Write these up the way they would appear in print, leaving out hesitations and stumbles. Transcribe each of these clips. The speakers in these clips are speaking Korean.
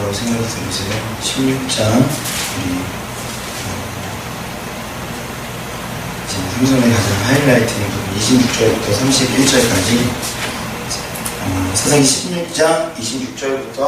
거라고 생각이 들으세요. 16장 삼손의 가장 하이라이트인 부분 26절부터 31절까지 사사기 16장 26절부터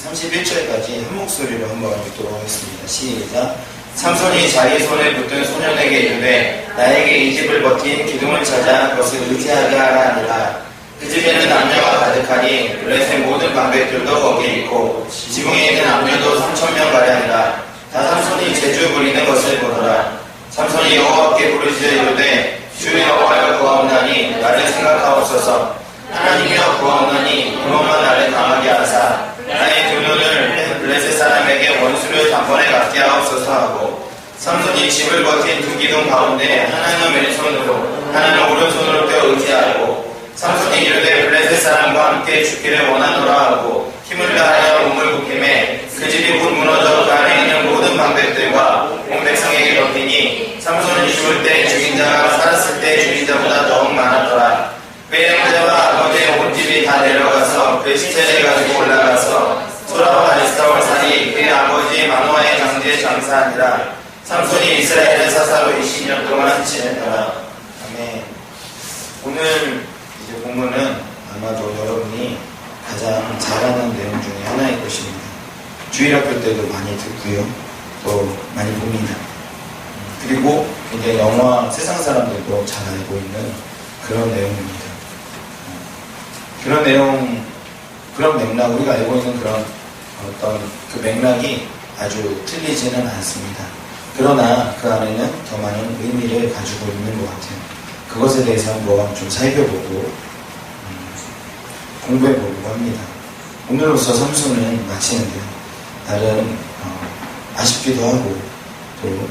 31절까지 한 목소리로 한번 읽도록 하겠습니다. 시작. 삼손이 자기 손에 붙든 소년에게 이르되 나에게 이 집을 버틴 기둥을 찾아 그것을 의지하게 하라 하니라. 그 집에는 남녀가 가득하니 블레셋의 모든 방백들도 거기에 있고 지붕에 있는 남녀도 3,000명가량이라. 다 삼손이 제주 부리는 것을 보더라. 삼손이 여호와께 부르짖어 이르되 주 여호와여 구하옵나니 나를 생각하옵소서. 하나님이여 구하옵나니 그것만 나를 강하게 하사 나의 두 눈을 블레셋 사람에게 원수를 단번에 갖게 하옵소서 하고 삼손이 집을 버틴 두 기둥 가운데 하나는 왼손으로 하나는 오른손으로 껴 의지하고 삼손이 이르되 블레셋 사람과 함께 죽기를 원하노라 하고 힘을 다하여 몸을 굽힘에 그 집이 곧 무너져 그 안에 있는 모든 방백들과 온 백성에게 덮이니 삼손이 죽을 때 죽인 자가 살았을 때 죽인 자보다 더욱 많았더라. 그의 형제와 아버지의 온 집이 다 내려가서 그 시체를 가지고 올라가서 소라와 에스타올 사이 그의 아버지 마노아의 장지에 장사하니라. 삼손이 이스라엘을 사사로 20년 동안 지냈더라. 아멘. 오늘 이제 본문은 아마도 여러분이 가장 잘하는 내용 중에 하나일 것입니다. 주일학교 때도 많이 듣고요. 또 많이 봅니다. 그리고 이제 영화 세상 사람들도 잘 알고 있는 그런 내용입니다. 그런 내용, 그런 맥락, 우리가 알고 있는 그런 어떤 그 맥락이 아주 틀리지는 않습니다. 그러나 그 안에는 더 많은 의미를 가지고 있는 것 같아요. 그것에 대해서 한번 좀 살펴보고 공부해보려고 합니다. 오늘로서 삼손은 마치는데요. 나름 아쉽기도 하고 또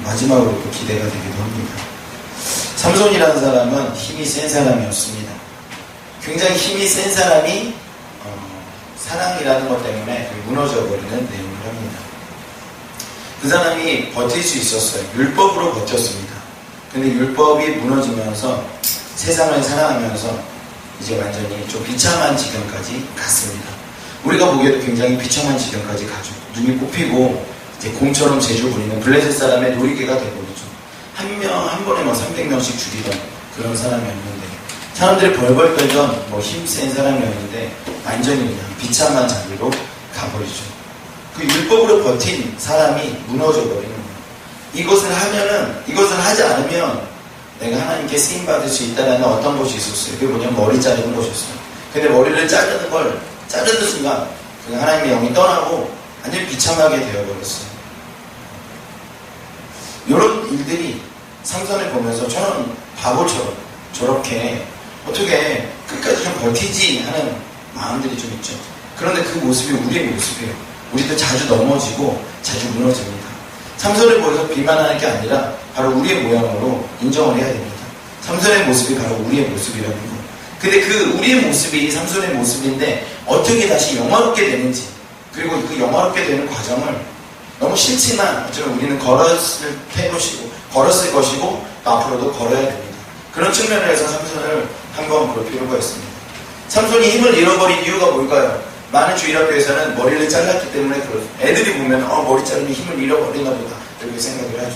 마지막으로 또 기대가 되기도 합니다. 삼손이라는 사람은 힘이 센 사람이었습니다. 굉장히 힘이 센 사람이 사랑이라는 것 때문에 무너져버리는 내용을 합니다. 그 사람이 버틸 수 있었어요. 율법으로 버텼습니다. 근데 율법이 무너지면서 세상을 사랑하면서 이제 완전히 좀 비참한 지경까지 갔습니다. 우리가 보기에도 굉장히 비참한 지경까지 가죠. 눈이 뽑히고 이제 곰처럼 제주 부리는 블레셋 사람의 놀이개가 되버리죠. 한 번에 300명씩 죽이던 그런 사람이었는데 사람들이 벌벌 떨던 힘센 사람이었는데 완전히 그냥 비참한 자리로 가버리죠. 그 율법으로 버틴 사람이 무너져버리는 거예요. 이것을 하지 않으면 내가 하나님께 쓰임받을 수 있다는 어떤 것이 있었어요. 그게 뭐냐면 머리 자르는 것이었어요. 근데 머리를 자르는 순간 하나님의 영이 떠나고 완전히 비참하게 되어버렸어요. 이런 일들이 삼손을 보면서 저는 바보처럼 저렇게 어떻게 끝까지 좀 버티지 하는 마음들이 좀 있죠. 그런데 그 모습이 우리의 모습이에요. 우리도 자주 넘어지고 자주 무너집니다. 삼손을 보여서 비만하는 게 아니라 바로 우리의 모양으로 인정을 해야 됩니다. 삼손의 모습이 바로 우리의 모습이라는 거. 근데 그 우리의 모습이 삼손의 모습인데 어떻게 다시 영화롭게 되는지, 그리고 그 영화롭게 되는 과정을 너무 싫지만 어쩌면 우리는 걸었을 것이고 앞으로도 걸어야 됩니다. 그런 측면에서 삼손을 한번 볼 필요가 있습니다. 삼손이 힘을 잃어버린 이유가 뭘까요? 많은 주일학교에서는 머리를 잘랐기 때문에 그렇죠. 애들이 보면 머리 자르면 힘을 잃어버리나 보다 이렇게 생각을 하죠.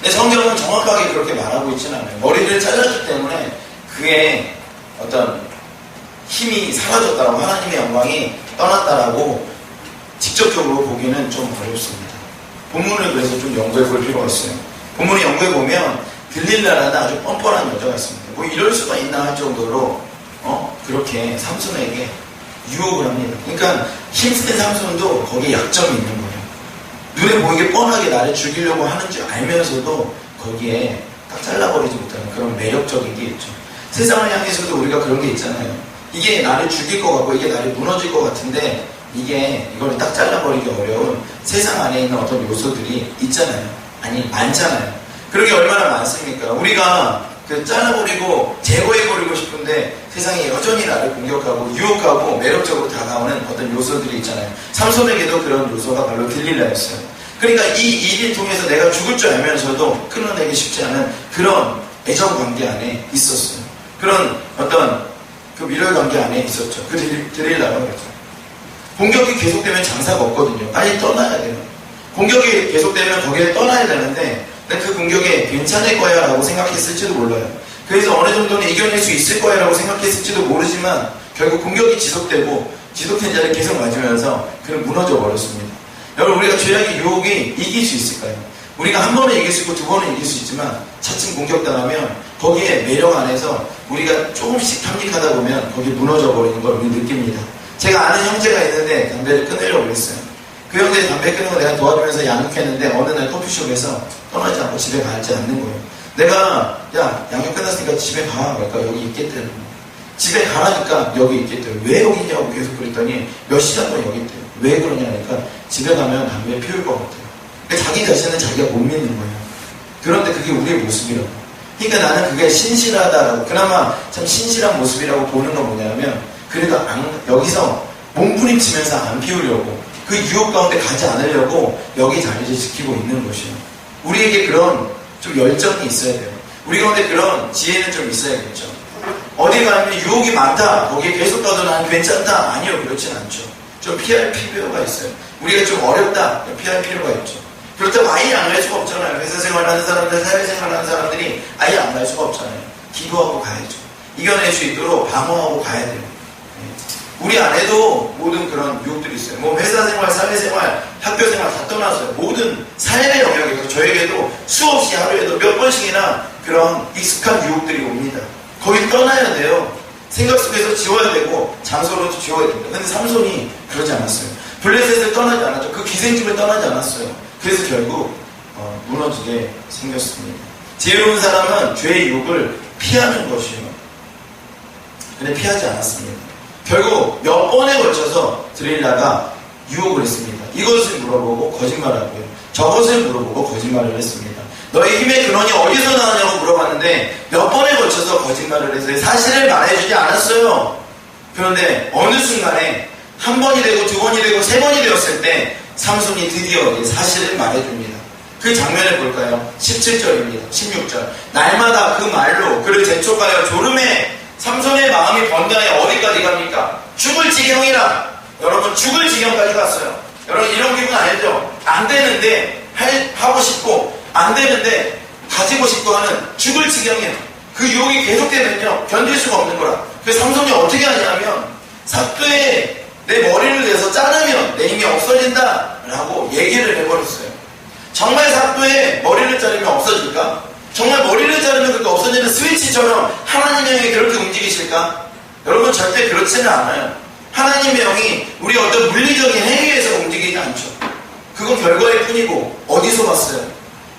근데 성경은 정확하게 그렇게 말하고 있지는 않아요. 머리를 잘랐기 때문에 그의 어떤 힘이 사라졌다라고, 하나님의 영광이 떠났다라고 직접적으로 보기는 좀 어렵습니다. 본문을 그래서 좀 연구해 볼 필요가 있어요. 본문을 연구해 보면 들릴라라는 아주 뻔뻔한 여자가 있습니다. 뭐 이럴 수가 있나 할 정도로 그렇게 삼손에게 유혹을 합니다. 그러니까 힘센 삼손도 거기에 약점이 있는 거예요. 눈에 보이게 뻔하게 나를 죽이려고 하는 줄 알면서도 거기에 딱 잘라버리지 못하는 그런 매력적인 게 있죠. 세상을 향해서도 우리가 그런 게 있잖아요. 이게 나를 죽일 것 같고 이게 나를 무너질 것 같은데 이걸 딱 잘라버리기 어려운 세상 안에 있는 어떤 요소들이 있잖아요. 아니 많잖아요. 그런 게 얼마나 많습니까? 우리가 잘라버리고 제거해버리고 싶은데 세상이 여전히 나를 공격하고 유혹하고 매력적으로 다가오는 어떤 요소들이 있잖아요. 삼손에게도 그런 요소가 바로 들릴라였어요. 그러니까 이 일을 통해서 내가 죽을 줄 알면서도 끊어내기 쉽지 않은 그런 애정관계 안에 있었어요. 그런 어떤 그 미련 관계 안에 있었죠. 그 들릴라가 그랬죠. 공격이 계속되면 장사가 없거든요. 빨리 떠나야 돼요. 공격이 계속되면 거기에 떠나야 되는데 그 공격에 괜찮을 거야 라고 생각했을지도 몰라요. 그래서 어느 정도는 이겨낼 수 있을 거야 라고 생각했을지도 모르지만 결국 공격이 지속된 자를 계속 맞으면서 그는 무너져 버렸습니다. 여러분, 우리가 죄악의 유혹이 이길 수 있을까요? 우리가 한 번은 이길 수 있고 두 번은 이길 수 있지만 차츰 공격당하면 거기에 매력 안에서 우리가 조금씩 탐닉하다 보면 거기에 무너져 버리는 걸 우리 느낍니다. 제가 아는 형제가 있는데 담배를 끊으려고 그랬어요. 그 형제가 담배 끊는 거 내가 도와주면서 양육했는데 어느 날 커피숍에서 떠나지 않고 집에 가지 않는 거예요. 내가 야, 양육 끝났으니까 집에 가. 그러니까 여기 있겠대요. 집에 가라니까 여기 있겠대요. 왜 여기 있냐고 계속 그랬더니 몇 시간 동안 여기 있대요. 왜 그러냐 하니까 집에 가면 담배 피울 것 같아요. 그러니까 자기 자신은 자기가 못 믿는 거예요. 그런데 그게 우리의 모습이라고. 그러니까 나는 그게 신실하다라고, 그나마 참 신실한 모습이라고 보는 건 뭐냐면, 그래도 여기서 몸부림치면서 안 피우려고, 그 유혹 가운데 가지 않으려고 여기 자리를 지키고 있는 것이에요. 우리에게 그런 좀 열정이 있어야 돼요. 우리 가운데 그런 지혜는 좀 있어야겠죠. 어디 가면 유혹이 많다, 거기에 계속 가도 난 괜찮다. 아니요, 그렇진 않죠. 좀 피할 필요가 있어요. 우리가 좀 어렵다, 피할 필요가 있죠. 그렇다고 아예 안 갈 수가 없잖아요. 회사 생활하는 사람들, 사회생활하는 사람들이 아예 안 갈 수가 없잖아요. 기도하고 가야죠. 이겨낼 수 있도록 방어하고 가야 돼요. 우리 안에도 모든 그런 유혹들이 있어요. 뭐 회사 생활, 사회생활, 학교 생활 다 떠나서요. 모든 삶의 영역에서 저에게도 수없이 하루에도 몇 번씩이나 그런 익숙한 유혹들이 옵니다. 거기 떠나야 돼요. 생각 속에서 지워야 되고 장소로도 지워야 됩니다. 근데 삼손이 그러지 않았어요. 블레셋을 떠나지 않았죠. 그 기생집을 떠나지 않았어요. 그래서 결국 무너지게 생겼습니다. 지혜로운 사람은 죄의 유혹을 피하는 것이에요. 근데 피하지 않았습니다. 결국 몇 번에 걸쳐서 드릴라가 유혹을 했습니다. 이것을 물어보고 거짓말하고요. 저것을 물어보고 거짓말을 했습니다. 너의 힘의 근원이 어디서 나오냐고 물어봤는데 몇 번에 걸쳐서 거짓말을 해서 사실을 말해주지 않았어요. 그런데 어느 순간에 한 번이 되고 두 번이 되고 세 번이 되었을 때 삼손이 드디어 사실을 말해줍니다. 그 장면을 볼까요? 17절입니다. 16절. 날마다 그 말로 그를 재촉하여 졸음에 삼손의 마음이 번뇌하여 어디까지 갑니까? 죽을 지경이라. 여러분, 죽을 지경까지 갔어요. 여러분, 이런 기분 알죠? 안 되는데 하고 싶고 안 되는데 가지고 싶고 하는 죽을 지경이에요. 그 유혹이 계속되면요 견딜 수가 없는 거라. 그래서 삼손이 어떻게 하냐면 삭도에 내 머리를 내서 자르면 내 힘이 없어진다 라고 얘기를 해버렸어요. 정말 삭도에 머리를 자르면 없어질까? 정말 머리를 자르면 그렇게 없어지는 스위치처럼 하나님의 영이 그렇게 움직이실까? 여러분, 절대 그렇지는 않아요. 하나님의 영이 우리 어떤 물리적인 행위에서 움직이지 않죠. 그건 결과일 뿐이고 어디서 왔어요?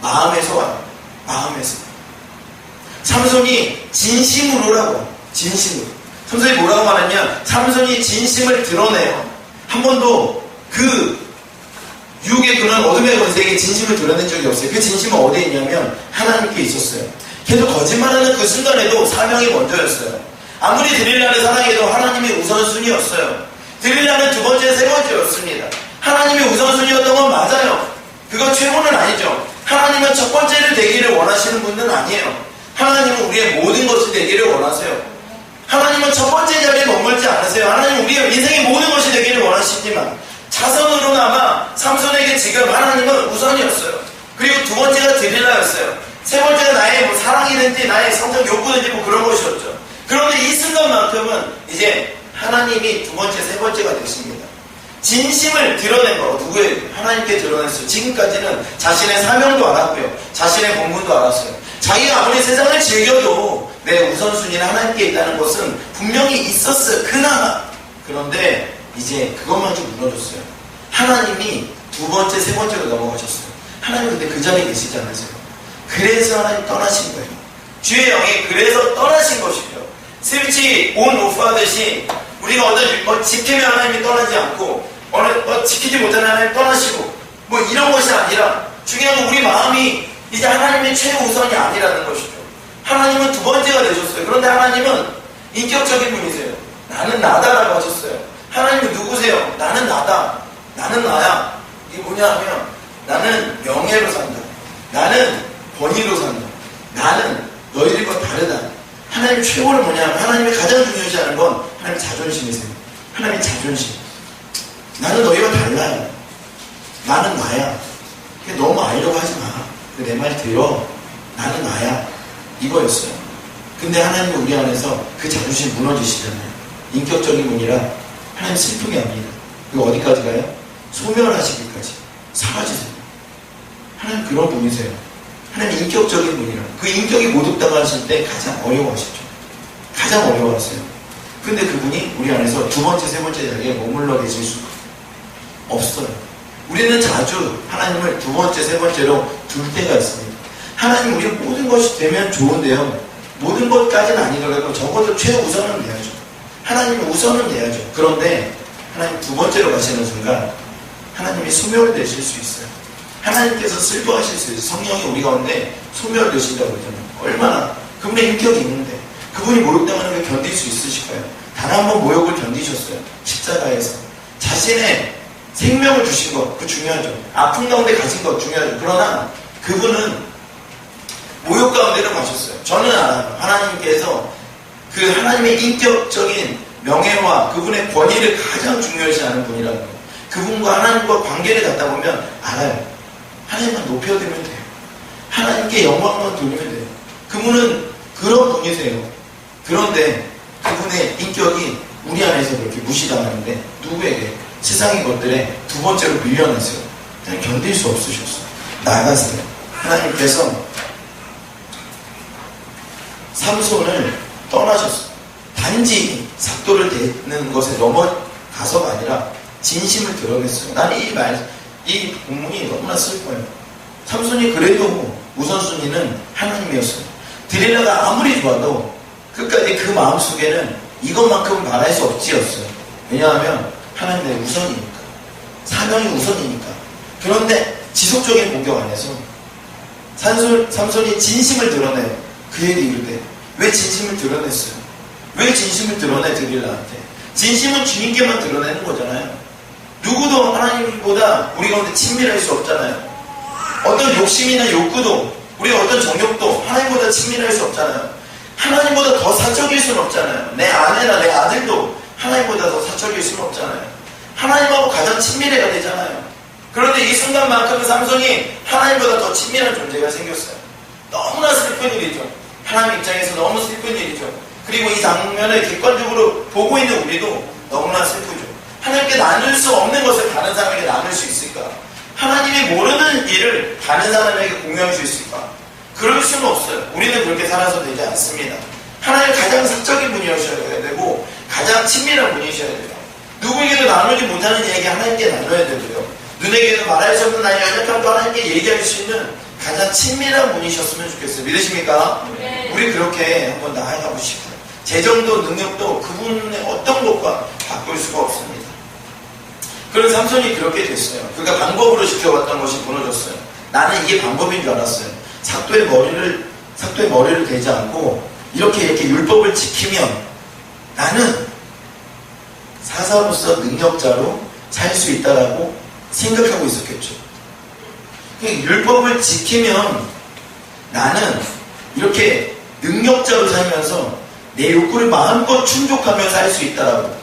마음에서 와요. 마음에서. 삼손이 진심으로라고. 진심으로. 삼손이 뭐라고 말하냐? 삼손이 진심을 드러내요. 한 번도 그 유혹의 근원 어둠의 권세에게 진심을 드러낸 적이 없어요. 그 진심은 어디에 있냐면 하나님께 있었어요. 계속 거짓말하는 그 순간에도 사명이 먼저였어요. 아무리 드릴라를 사랑해도 하나님이 우선순위였어요. 드릴라는 두 번째, 세 번째였습니다. 하나님이 우선순위였던 건 맞아요. 그건 최고는 아니죠. 하나님은 첫 번째를 되기를 원하시는 분은 아니에요. 하나님은 우리의 모든 것이 되기를 원하세요. 하나님은 첫 번째 자리에 머물지 않으세요. 하나님은 우리의 인생의 모든 것이 되기를 원하시지만 자선으로나마 삼손에게 지금 하나님은 우선이었어요. 그리고 두 번째가 드릴라였어요. 세 번째가 나의 뭐 사랑이든지 나의 성적 욕구든지 뭐 그런 것이었죠. 그런데 이 순간만큼은 이제 하나님이 두 번째, 세 번째가 됐습니다. 진심을 드러낸 거, 누구에게? 하나님께 드러냈어요. 지금까지는 자신의 사명도 알았고요. 자신의 본분도 알았어요. 자기가 아무리 세상을 즐겨도 내 우선순위는 하나님께 있다는 것은 분명히 있었어요. 그나마. 그런데 이제 그것마저 무너졌어요. 하나님이 두 번째, 세 번째로 넘어가셨어요. 하나님 근데 그 자리에 계시지 않으세요? 그래서 하나님 떠나신 거예요. 주의 영이 그래서 떠나신 것이죠. 스위치 온 오프 하듯이 우리가 지키면 하나님이 떠나지 않고 지키지 못하는 하나님 떠나시고 뭐 이런 것이 아니라 중요한 건 우리 마음이 이제 하나님의 최우선이 아니라는 것이죠. 하나님은 두 번째가 되셨어요. 그런데 하나님은 인격적인 분이세요. 나는 나다라고 하셨어요. 하나님은 누구세요? 나는 나다. 나는 나야. 이게 뭐냐 하면 나는 명예로 산다. 나는 권위로 산다. 나는 너희들과 다르다. 하나님 최고는 뭐냐 하면 하나님이 가장 중요시 하는 건 하나님 자존심이세요. 하나님 자존심. 나는 너희와 달라요. 나는 나야. 너무 알려고 하지 마. 내 말 들어. 나는 나야. 이거였어요. 근데 하나님은 우리 안에서 그 자존심 무너지시잖아요. 인격적인 분이라 하나님 슬프게 합니다. 그리고 어디까지 가요? 소멸하시기까지. 사라지세요. 하나님 그런 분이세요. 하나님 인격적인 분이라. 그 인격이 모독당하실 때 가장 어려워하시죠. 가장 어려워하세요. 근데 그분이 우리 안에서 두 번째, 세 번째 자리에 머물러 계실 수가 없어요. 우리는 자주 하나님을 두 번째, 세 번째로 둘 때가 있습니다. 하나님 우리 모든 것이 되면 좋은데요. 모든 것까지는 아니더라도 적어도 최우선은 돼야죠. 하나님은 우선은 돼야죠. 그런데 하나님 두 번째로 가시는 순간 하나님이 소멸되실 수 있어요. 하나님께서 슬퍼하실 수 있어요. 성령이 우리 가운데 소멸되신다고 그러잖아요. 얼마나 그분의 인격이 있는데 그분이 모욕당하는 걸 견딜 수 있으실까요? 단 한 번 모욕을 견디셨어요. 십자가에서. 자신의 생명을 주신 것, 그 중요하죠. 아픈 가운데 가신 것 중요하죠. 그러나 그분은 모욕 가운데로 가셨어요. 저는 알아요. 하나님께서 그 하나님의 인격적인 명예와 그분의 권위를 가장 중요시하는 분이라는 거예요. 그분과 하나님과 관계를 갖다 보면 알아요. 하나님만 높여드리면 돼요. 하나님께 영광만 돌리면 돼요. 그분은 그런 분이세요. 그런데 그분의 인격이 우리 안에서 그렇게 무시당하는데 누구에게? 세상의 것들에 두 번째로 밀려났어요. 그냥 견딜 수 없으셨어요. 나가세요. 하나님께서 삼손을 떠나셨어요. 단지 삭도를 대는 것에 넘어가서가 아니라 진심을 드러냈어요. 나는 이 본문이 너무나 슬퍼요. 삼손이 그래도 우선순위는 하나님이었어요. 드릴라가 아무리 좋아도 끝까지 그 마음속에는 이것만큼은 바랄 수 없지였어요. 왜냐하면 하나님 내 우선이니까. 사명이 우선이니까. 그런데 지속적인 공격 안에서 삼손이 진심을 드러내요. 그에게 이르되 왜 진심을 드러냈어요? 왜 진심을 드러내 드릴라한테? 진심은 주님께만 드러내는 거잖아요. 누구도 하나님보다 우리 가운데 친밀할 수 없잖아요. 어떤 욕심이나 욕구도 우리가 어떤 정욕도 하나님보다 친밀할 수 없잖아요. 하나님보다 더 사적일 수는 없잖아요. 내 아내나 내 아들도 하나님보다 더 사적일 수는 없잖아요. 하나님하고 가장 친밀해야 되잖아요. 그런데 이 순간만큼은 삼손이 하나님보다 더 친밀한 존재가 생겼어요. 너무나 슬픈 일이죠. 하나님 입장에서 너무 슬픈 일이죠. 그리고 이 장면을 객관적으로 보고 있는 우리도 너무나 슬프죠. 하나님께 나눌 수 없는 것을 다른 사람에게 나눌 수 있을까? 하나님이 모르는 일을 다른 사람에게 공유할 수 있을까? 그럴 수는 없어요. 우리는 그렇게 살아서 되지 않습니다. 하나님 가장 사적인 분이셔야 되고 가장 친밀한 분이셔야 돼요. 누구에게도 나누지 못하는 얘기 하나님께 나눠야 되고요. 눈에게도 말할 수 없는 나의 연약함도 하나님께 얘기할 수 있는 가장 친밀한 분이셨으면 좋겠어요. 믿으십니까? 네. 우리 그렇게 한번 나아가고 싶어요. 재정도 능력도 그분의 어떤 것과 바꿀 수가 없습니다. 그런 삼손이 그렇게 됐어요. 그가 방법으로 지켜봤던 것이 무너졌어요. 나는 이게 방법인 줄 알았어요. 삭도의 머리를 대지 않고 이렇게 율법을 지키면 나는 사사로서 능력자로 살 수 있다라고 생각하고 있었겠죠. 율법을 지키면 나는 이렇게 능력자로 살면서 내 욕구를 마음껏 충족하며 살 수 있다라고.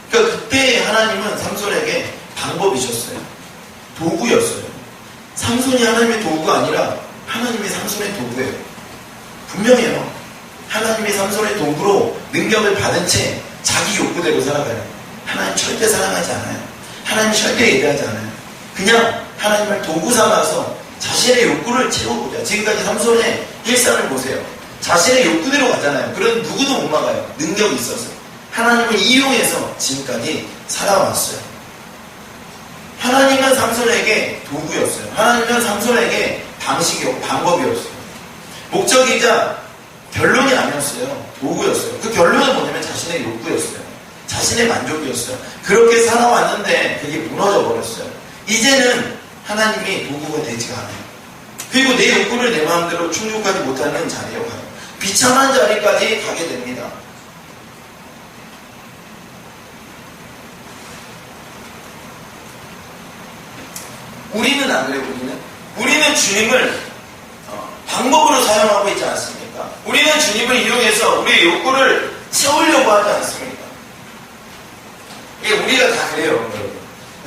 그러니까 그때 하나님은 삼손에게 방법이셨어요. 도구였어요. 삼손이 하나님의 도구가 아니라 하나님이 삼손의 도구예요. 분명해요. 하나님이 삼손의 도구로 능력을 받은 채 자기 욕구대로 살아가요. 하나님 절대 사랑하지 않아요. 하나님 절대 예배하지 않아요. 그냥 하나님을 도구 삼아서 자신의 욕구를 채워보자. 지금까지 삼손의 일상을 보세요. 자신의 욕구대로 가잖아요. 그런 누구도 못 막아요. 능력이 있어서. 하나님을 이용해서 지금까지 살아왔어요. 하나님은 삼손에게 도구였어요. 하나님은 삼손에게 방법이었어요. 목적이자 결론이 아니었어요. 도구였어요. 그 결론은 뭐냐면 자신의 욕구였어요. 자신의 만족이었어요. 그렇게 살아왔는데 그게 무너져 버렸어요. 이제는 하나님이 도구가 되지가 않아요. 그리고 내 욕구를 내 마음대로 충족하지 못하는 자리에 가요. 비참한 자리까지 가게 됩니다. 우리는 안 그래요. 우리는 주님을 방법으로 사용하고 있지 않습니까? 우리는 주님을 이용해서 우리의 욕구를 채우려고 하지 않습니까? 이게 우리가 다 그래요, 여러분.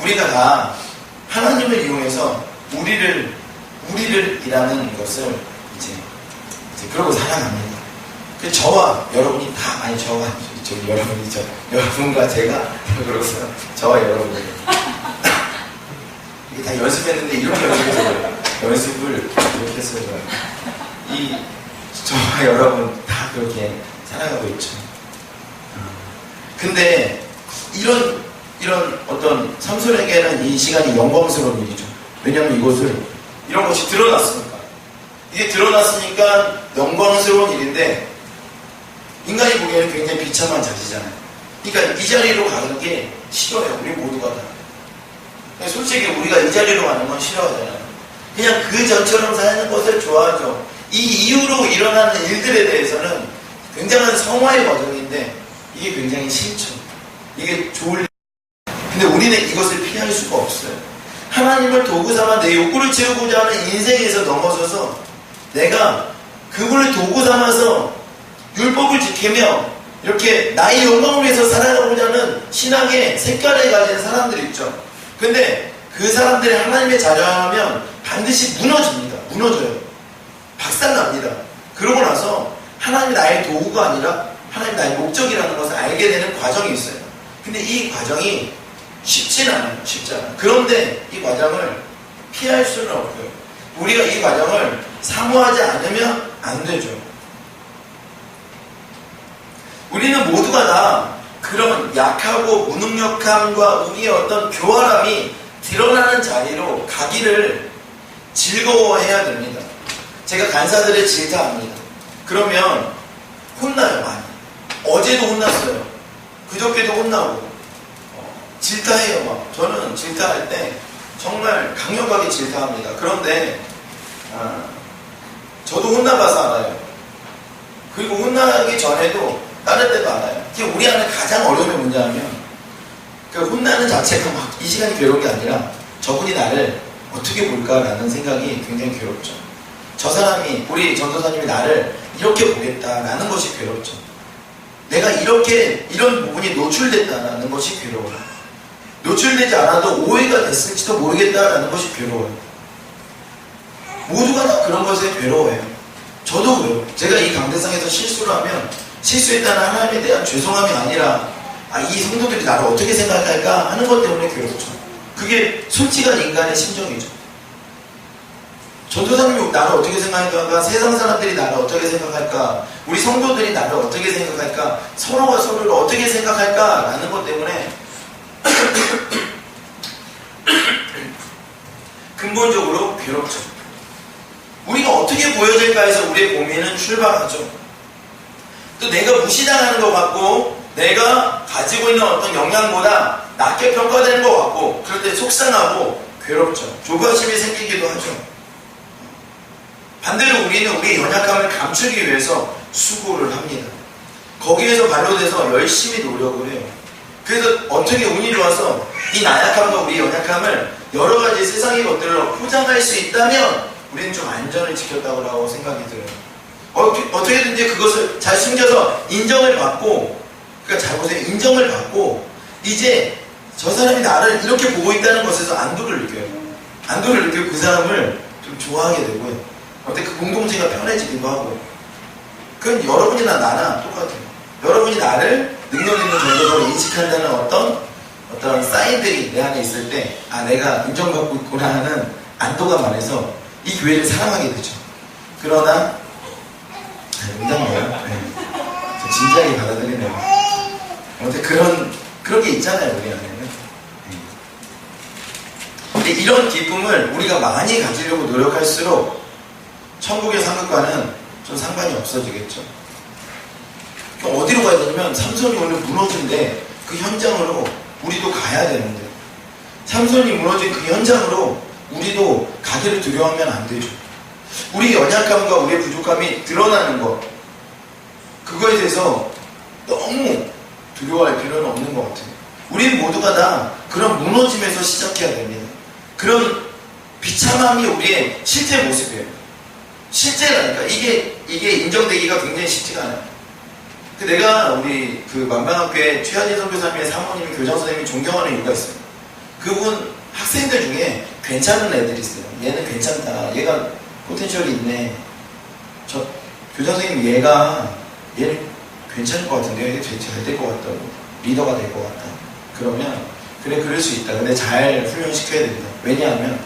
우리가 다 하나님을 이용해서 우리를이라는 것을 이제 그러고 살아갑니다. 그 저와 여러분이 다, 아니 저와 여러분이죠. 여러분과 제가 그러고서 저와 여러분 이게 다 연습했는데 이렇게 연습해서 연습을 이렇게 해서 이 저와 여러분 다 그렇게 살아가고 있죠. 근데 이런 어떤 삼손에게는 이 시간이 영광스러운 일이죠. 왜냐하면 이런 것이 드러났으니까. 이게 드러났으니까 영광스러운 일인데 인간이 보기에는 굉장히 비참한 자리잖아요. 그러니까 이 자리로 가는 게 싫어요. 우리 모두가 다. 솔직히 우리가 이 자리로 가는 건 싫어하잖아요. 그냥 그 전처럼 사는 것을 좋아하죠. 이 이후로 일어나는 일들에 대해서는 굉장한 성화의 과정인데 이게 굉장히 싫죠. 이게 좋을 일. 근데 우리는 이것을 피할 수가 없어요. 하나님을 도구 삼아 내 욕구를 채우고자 하는 인생에서 넘어서서 내가 그분을 도구 삼아서 율법을 지키며 이렇게 나의 영광을 위해서 살아가고자 하는 신앙의 색깔을 가진 사람들이 있죠. 근데 그 사람들이 하나님의 자녀하면 반드시 무너집니다. 무너져요. 박살납니다. 그러고 나서 하나님이 나의 도구가 아니라 하나님이 나의 목적이라는 것을 알게 되는 과정이 있어요. 근데 이 과정이 쉽진 않아요. 쉽지 않아요. 그런데 이 과정을 피할 수는 없고요. 우리가 이 과정을 사모하지 않으면 안 되죠. 우리는 모두가 다 그런 약하고 무능력함과 우리의 어떤 교활함이 드러나는 자리로 가기를 즐거워해야 됩니다. 제가 간사들을 질타합니다. 그러면 혼나요, 많이. 어제도 혼났어요. 그저께도 혼나고. 질타해요, 막. 저는 질타할 때 정말 강력하게 질타합니다. 그런데, 저도 혼나봐서 알아요. 그리고 혼나기 전에도 다른 때도 알아요. 우리 안에 가장 어려운 게 뭐냐면, 그 혼나는 자체가 막 이 시간이 괴로운 게 아니라 저분이 나를 어떻게 볼까라는 생각이 굉장히 괴롭죠. 저 사람이, 우리 전도사님이 나를 이렇게 보겠다라는 것이 괴롭죠. 내가 이런 부분이 노출됐다라는 것이 괴로워요. 노출되지 않아도 오해가 됐을지도 모르겠다라는 것이 괴로워요. 모두가 다 그런 것에 괴로워해요. 저도 그래요. 제가 이 강대상에서 실수를 하면 실수했다는 하나님에 대한 죄송함이 아니라 이 성도들이 나를 어떻게 생각할까 하는 것 때문에 괴롭죠. 그게 솔직한 인간의 심정이죠. 전도사님이 나를 어떻게 생각할까? 세상 사람들이 나를 어떻게 생각할까? 우리 성도들이 나를 어떻게 생각할까? 서로가 서로를 어떻게 생각할까? 라는 것 때문에 근본적으로 괴롭죠. 우리가 어떻게 보여질까 해서 우리의 고민은 출발하죠. 또 내가 무시당하는 것 같고 내가 가지고 있는 어떤 역량보다 낮게 평가되는 것 같고 그럴 때 속상하고 괴롭죠. 조바심이 생기기도 하죠. 반대로 우리는 우리의 연약함을 감추기 위해서 수고를 합니다. 거기에서 발로돼서 열심히 노력을 해요. 그래서 어떻게 운이 좋아서 이 나약함과 우리 연약함을 여러 가지 세상의 것들로 포장할 수 있다면 우리는 좀 안전을 지켰다고 생각이 들어요. 어떻게든지 그것을 잘 숨겨서 인정을 받고, 그러니까 잘 보세요. 인정을 받고 이제 저 사람이 나를 이렇게 보고 있다는 것에서 안도를 느껴요. 안도를 느끼고 그 사람을 좀 좋아하게 되고요. 어때 그 공동체가 편해지기도 하고. 그건 여러분이나 나나 똑같아요. 여러분이 나를 능력 있는 정도로 인식한다는 어떤 사인들이 내 안에 있을 때, 내가 인정받고 있구나 하는 안도가 많아서 이 교회를 사랑하게 되죠. 그러나, 농담이에요. 저 진지하게 받아들이네요. 아무튼 그런 게 있잖아요, 우리 안에는. 근데 이런 기쁨을 우리가 많이 가지려고 노력할수록 천국의 상급과는 좀 상관이 없어지겠죠. 어디로 가야 되냐면 삼손이 오늘 무너진데 그 현장으로 우리도 가야 되는데 삼손이 무너진 그 현장으로 우리도 가기를 두려워하면 안 되죠. 우리 연약함과 우리의 부족함이 드러나는 것 그거에 대해서 너무 두려워할 필요는 없는 것 같아요. 우리는 모두가 다 그런 무너짐에서 시작해야 됩니다. 그런 비참함이 우리의 실제 모습이에요. 실제라니까 이게 인정되기가 굉장히 쉽지가 않아요. 내가 우리 그 만방학교에 최한희 선교사님의 사모님이 교장 선생님이 존경하는 이유가 있어요. 그분 학생들 중에 괜찮은 애들이 있어요. 얘는 괜찮다. 얘가 포텐셜이 있네. 저 교장 선생님 얘는 괜찮을 것 같은데 얘 잘 될 것 같다고. 리더가 될 것 같다. 그러면 그래 그럴 수 있다. 근데 잘 훈련시켜야 된다. 왜냐하면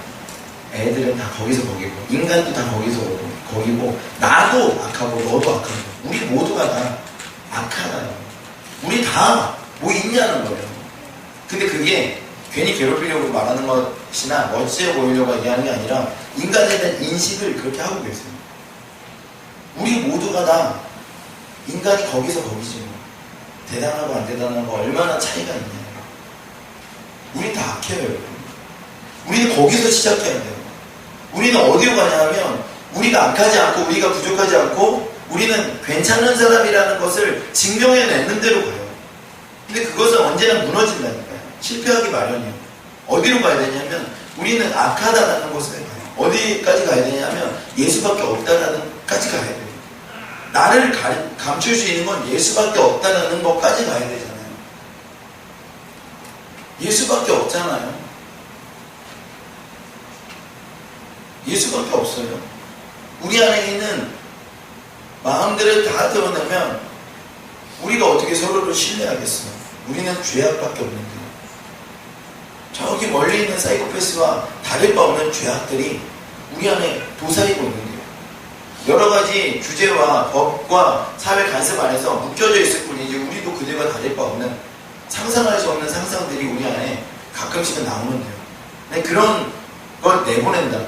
애들은 다 거기서 거기고 인간도 다 거기서 거기고 나도 악하고 너도 악하고 우리 모두가 다 악하다. 우리 다 뭐 있냐는 거예요. 근데 그게 괜히 괴롭히려고 말하는 것이나 멋지게 보이려고 얘기하는 게 아니라 인간에 대한 인식을 그렇게 하고 계세요. 우리 모두가 다 인간이 거기서 거기지 뭐. 대단하고 안 대단하고 얼마나 차이가 있냐. 우리 다 악해요, 여러분. 우리는 거기서 시작해야 돼요. 우리는 어디로 가냐 하면 우리가 악하지 않고 우리가 부족하지 않고 우리는 괜찮은 사람이라는 것을 증명해내는 대로 가요. 근데 그것은 언제나 무너진다니까요. 실패하기 마련이에요. 어디로 가야 되냐면 우리는 악하다라는 것을 가요. 어디까지 가야 되냐면 예수밖에 없다라는 까지 가야 돼요. 나를 감출 수 있는 건 예수밖에 없다라는 것까지 가야 되잖아요. 예수밖에 없잖아요. 예수밖에 없어요. 우리 안에 있는 마음들을 다 드러내면 우리가 어떻게 서로를 신뢰하겠어요? 우리는 죄악밖에 없는데 저기 멀리 있는 사이코패스와 다를 바 없는 죄악들이 우리 안에 도사리고 있는데요. 여러 가지 규제와 법과 사회 간섭 안에서 묶여져 있을 뿐이지 우리도 그들과 다를 바 없는 상상할 수 없는 상상들이 우리 안에 가끔씩은 나오는데요. 근데 그런 걸 내보낸다.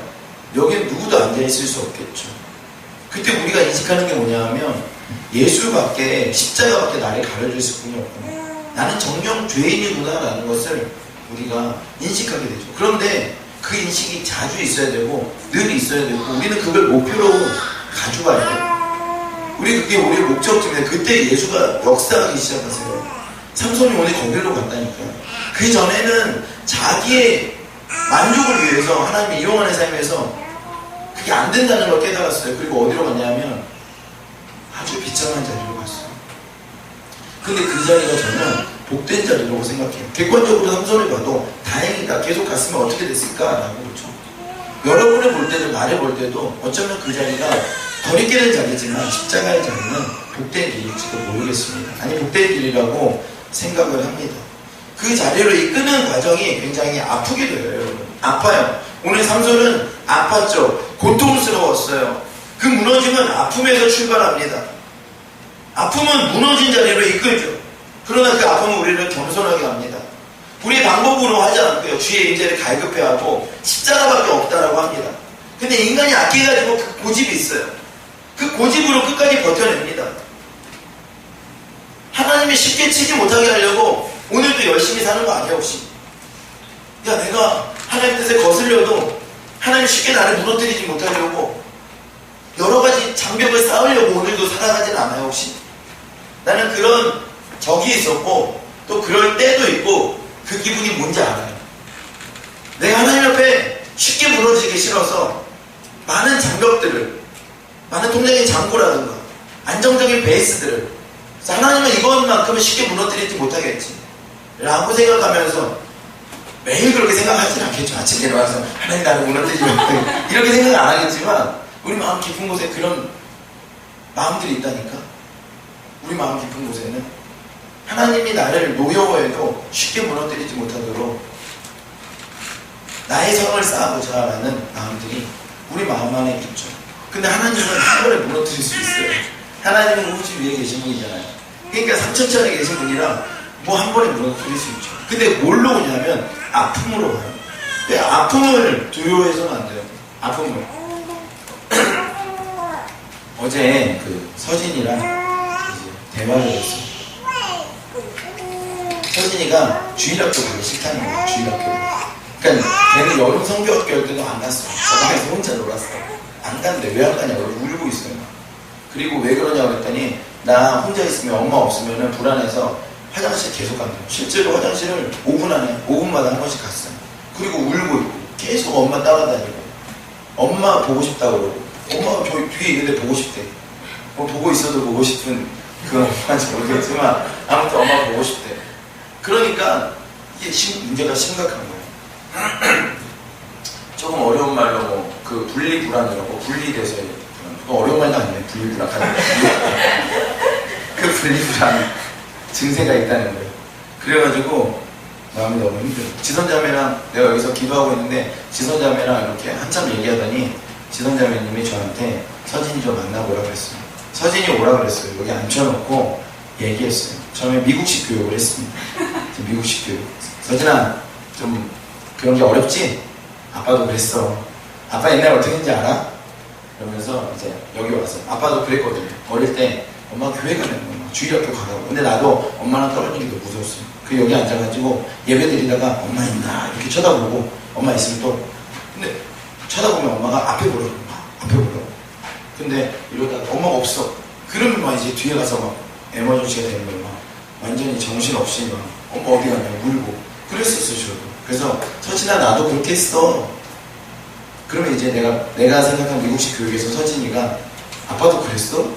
여기는 누구도 앉아있을 수 없겠죠. 그때 우리가 인식하는 게 뭐냐 하면 예수밖에 십자가밖에 나를 가려줄 뿐이 없구나. 나는 정령 죄인이구나 라는 것을 우리가 인식하게 되죠. 그런데 그 인식이 자주 있어야 되고 늘 있어야 되고 우리는 그걸 목표로 가져가야 돼요. 그게 우리의 목적점인데 그때 예수가 역사하기 시작하세요. 삼손이 오늘 거기로 갔다니까요. 그 전에는 자기의 만족을 위해서 하나님이 이용하는 삶에서 그게 안 된다는 걸 깨달았어요. 그리고 어디로 갔냐면 아주 비참한 자리로 갔어요. 근데 그 자리가 저는 복된 자리라고 생각해요. 객관적으로 삼손을 봐도 다행이다. 계속 갔으면 어떻게 됐을까라고 그렇죠. 여러분을 볼 때도 나를 볼 때도 어쩌면 그 자리가 덜 있게 된 자리지만 십자가의 자리는 복된 길일지도 모르겠습니다. 아니 복된 길이라고 생각을 합니다. 그 자리로 이끄는 과정이 굉장히 아프기도 해요. 여러분. 아파요. 오늘 삼손은 아팠죠. 고통스러웠어요. 그 무너짐은 아픔에서 출발합니다. 아픔은 무너진 자리로 이끌죠. 그러나 그 아픔은 우리를 겸손하게 합니다. 우리의 방법으로 하지 않고요. 주의 임재를 갈급해하고 십자가밖에 없다라고 합니다. 근데 인간이 악해가지고 그 고집이 있어요. 그 고집으로 끝까지 버텨냅니다. 하나님이 쉽게 치지 못하게 하려고 오늘도 열심히 사는 거 아니야 혹시? 야 내가 하나님 뜻에 거슬려도 하나님 쉽게 나를 무너뜨리지 못하려고 여러 가지 장벽을 쌓으려고 오늘도 살아가진 않아요 혹시? 나는 그런 적이 있었고 또 그럴 때도 있고 그 기분이 뭔지 알아요. 내가 하나님 앞에 쉽게 무너지기 싫어서 많은 장벽들을 많은 통장의 잔고라든가 안정적인 베이스들을 하나님은 이것만큼은 쉽게 무너뜨리지 못하겠지 라고 생각하면서 매일 그렇게 생각하지는 않겠죠. 아침에 일어나서 하나님 나를 무너뜨리지 못하게 이렇게 생각 안 하겠지만 우리 마음 깊은 곳에 그런 마음들이 있다니까. 우리 마음 깊은 곳에는 하나님이 나를 노여워해도 쉽게 무너뜨리지 못하도록 나의 성을 쌓아보자 라는 마음들이 우리 마음 안에 있죠. 근데 하나님은 한 번에 무너뜨릴 수 있어요. 하나님은 우주 위에 계신 분이잖아요. 그러니까 삼천천에 계신 분이라 뭐 한 번에 무너뜨릴 수 있죠. 근데 뭘로 오냐면 아픔으로 와요. 근데 아픔을 두려워해서는 안 돼요. 아픔을. 어제 그 서진이랑 이제 대화를 했어요. 서진이가 주일학교 가기 싫다는 거예요. 주일학교. 그러니까 걔는 여름 성교학교 할 때도 안 갔어. 저방에서 혼자 놀았어. 안 갔는데 왜 안 가냐고 울고 있어요. 그리고 왜 그러냐고 그랬더니 나 혼자 있으면 엄마 없으면 불안해서 화장실 계속 간대요. 실제로 화장실을 5분마다 한 번씩 갔어요. 그리고 울고 있고 계속 엄마 따라다니고 엄마 보고 싶다고 그러고 엄마가 저기 뒤에 있는데 보고 싶대. 뭐 보고 있어도 보고 싶은 그 엄마인지 모르겠지만 아무튼 엄마 보고 싶대. 그러니까 이게 문제가 심각한 거예요. 조금 어려운 말로 뭐 그 분리불안이라고 분리돼서 어려운 말도 아니에요. 분리불안. 그 분리불안 증세가 있다는 거예요. 그래가지고 마음이 너무 힘들어요. 지선자매랑 내가 여기서 기도하고 있는데 지선자매랑 이렇게 한참 얘기하더니 지선자매님이 저한테 서진이 좀 만나보라 그랬어요. 서진이 오라 그랬어요. 여기 앉혀놓고 얘기했어요. 처음에 미국식 교육을 했습니다. 미국식 교육. 서진아, 좀 그런 게 어렵지? 아빠도 그랬어. 아빠 옛날에 어떻게 했는지 알아? 그러면서 이제 여기 와서 아빠도 그랬거든요. 어릴 때 엄마 교회 가는 거 주일학교 가라고. 근데 나도 엄마랑 떨어지기도 무서웠어요. 그 여기 앉아가지고 예배 드리다가 엄마 있나 이렇게 쳐다보고 엄마 있으면 또 근데 쳐다보면 엄마가 앞에 보라고 앞에 보라고. 근데 이러다가 엄마가 없어. 그러면 막 이제 뒤에 가서 막 에머전시가 되는 거예요. 막 완전히 정신없이 막 엄마 어디 가냐 울고 그랬었어요. 저도. 그래서 서진아 나도 그렇게 했어. 그러면 이제 내가 생각한 미국식 교육에서 서진이가 아빠도 그랬어?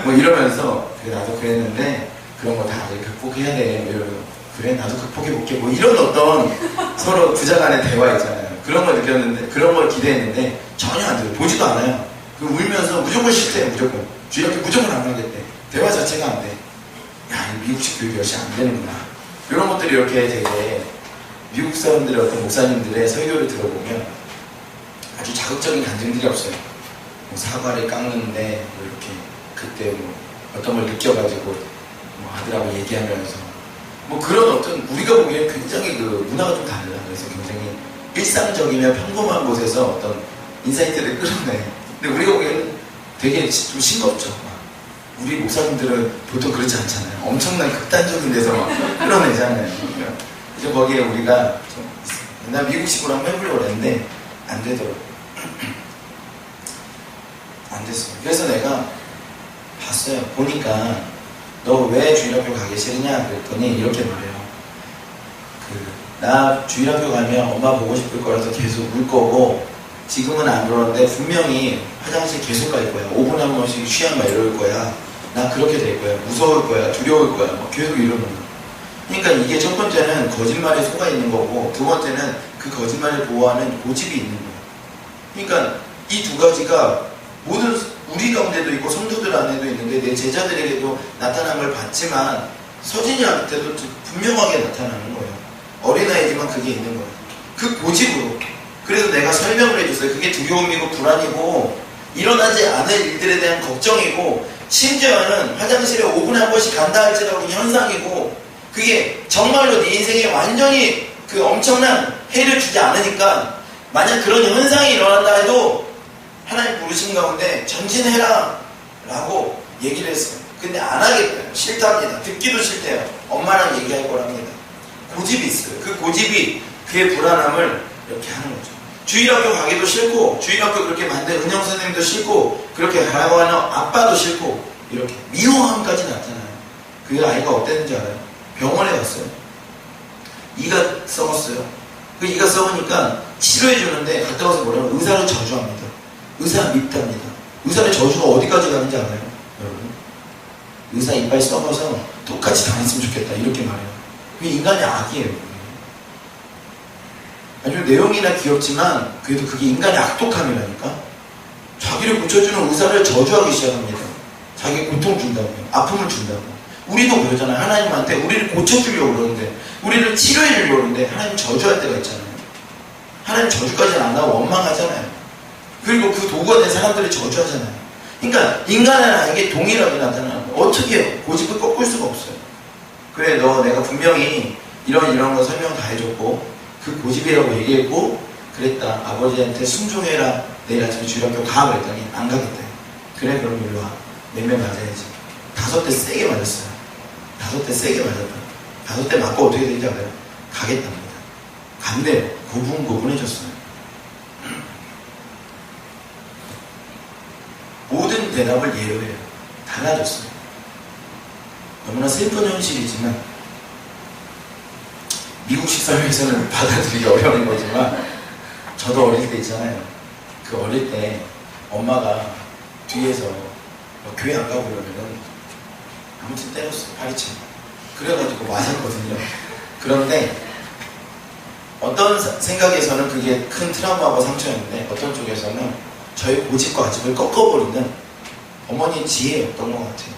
뭐 이러면서 그래 나도 그랬는데 그런 거 다 극복해야 돼. 이러면서 그래 나도 극복해볼게. 뭐 이런 어떤 서로 부자 간의 대화 있잖아요. 그런 걸 느꼈는데 그런 걸 기대했는데 전혀 안 돼요. 보지도 않아요. 그 울면서 무조건 싫대요. 무조건 주일학교 무조건 안 가겠대. 대화 자체가 안 돼. 야, 이 미국식 교육이 역시 안 되는구나. 이런 것들이 이렇게 되게 미국 사람들의 어떤 목사님들의 설교를 들어보면 아주 자극적인 감정들이 없어요. 뭐 사과를 깎는데 뭐 이렇게 그때 뭐 어떤 걸 느껴가지고 뭐 아들하고 얘기하면서 뭐 그런 어떤 우리가 보기엔 굉장히 그 문화가 좀 달라. 그래서 굉장히 일상적이며 평범한 곳에서 어떤 인사이트를 끌어내. 근데 우리가 보기에는 되게 좀 싱겁죠. 우리 목사님들은 보통 그렇지 않잖아요. 엄청난 극단적인 데서 막 끌어내잖아요. 그래서 거기에 우리가 좀 옛날 미국식으로 한번 해보려고 했는데 안 되더라고요. 안 됐어요. 그래서 내가 봤어요. 보니까 너 왜 주일학교 가기 싫으냐 그랬더니 이렇게 말해요. 나 주일학교 가면 엄마 보고 싶을 거라서 계속 울 거고 지금은 안 그러는데 분명히 화장실 계속 갈 거야. 5분에 한 번씩 쉬한 말 이럴 거야. 나 그렇게 될 거야. 무서울 거야. 두려울 거야. 막 계속 이러는 거야. 그러니까 이게 첫 번째는 거짓말에 속아 있는 거고 두 번째는 그 거짓말을 보호하는 고집이 있는 거예요. 그러니까 이 두 가지가 모든 우리 가운데도 있고 성도들 안에도 있는데 내 제자들에게도 나타남을 받지만 서진이한테도 분명하게 나타나는 거예요. 어린아이지만 그게 있는 거예요. 그 고집으로. 그래서 내가 설명을 해줬어요. 그게 두려움이고 불안이고 일어나지 않을 일들에 대한 걱정이고 심지어는 화장실에 5분에 한 번씩 간다 할지라도 현상이고 그게 정말로 네 인생에 완전히 그 엄청난 해를 주지 않으니까 만약 그런 현상이 일어난다 해도 하나님 부르신 가운데 전진해라 라고 얘기를 했어요. 근데 안 하겠대요. 싫답니다. 듣기도 싫대요. 엄마랑 얘기할 거랍니다. 고집이 있어요. 그 고집이 그의 불안함을 이렇게 하는 거죠. 주일학교 가기도 싫고 주일학교 그렇게 만든 은영 선생님도 싫고 그렇게 가라고 하는 아빠도 싫고 이렇게 미워함까지 나타나요. 그 아이가 어땠는지 알아요? 병원에 갔어요. 이가 썩었어요. 그 이가 썩으니까 치료해 주는데 갔다 와서 뭐라고 의사를 저주합니다. 의사 밉답니다. 의사의 저주가 어디까지 가는지 알아요? 여러분? 의사 이빨 썩어서 똑같이 당했으면 좋겠다 이렇게 말해요. 그게 인간의 악이에요. 아주 내용이나 귀엽지만 그래도 그게 인간의 악독함이라니까. 자기를 고쳐주는 의사를 저주하기 시작합니다. 자기 고통 준다고요. 아픔을 준다고. 우리도 그러잖아요. 하나님한테 우리를 고쳐주려고 그러는데 우리를 치료해 주려고 그러는데 하나님 저주할 때가 있잖아요. 하나님 저주까지는 안 하고 원망하잖아요. 그리고 그 도구가 된 사람들이 저주하잖아요. 그러니까 인간은 나에게 동일하게 나타나는 거예요. 어떻게 해요? 고집을 꺾을 수가 없어요. 그래 너 내가 분명히 이런 거 설명 다 해줬고 그 고집이라고 얘기했고 그랬다. 아버지한테 순종해라. 내일 아침에 주일학교 가 그랬더니 안 가겠다. 그래 그럼 일로 와. 몇명 맞아야지. 5대 세게 맞았어요. 5대 세게 맞았다. 5대 맞고 어떻게 되는지 알아요? 가겠답니다. 간대요. 고분고분해졌어요. 모든 대답을 예로 해요. 달라졌어요. 너무나 슬픈 현실이지만 미국식 사회에서는 받아들이기 어려운 거지만 저도 어릴 때 있잖아요. 그 어릴 때 엄마가 뒤에서 교회 안 가고 그러면은 아무튼 때렸어요. 파리채. 그래가지고 맞았거든요. 그런데 어떤 생각에서는 그게 큰 트라우마와 상처였는데 어떤 쪽에서는 저희 고집과 아집을 꺾어버리는 어머니의 지혜였던 것 같아요.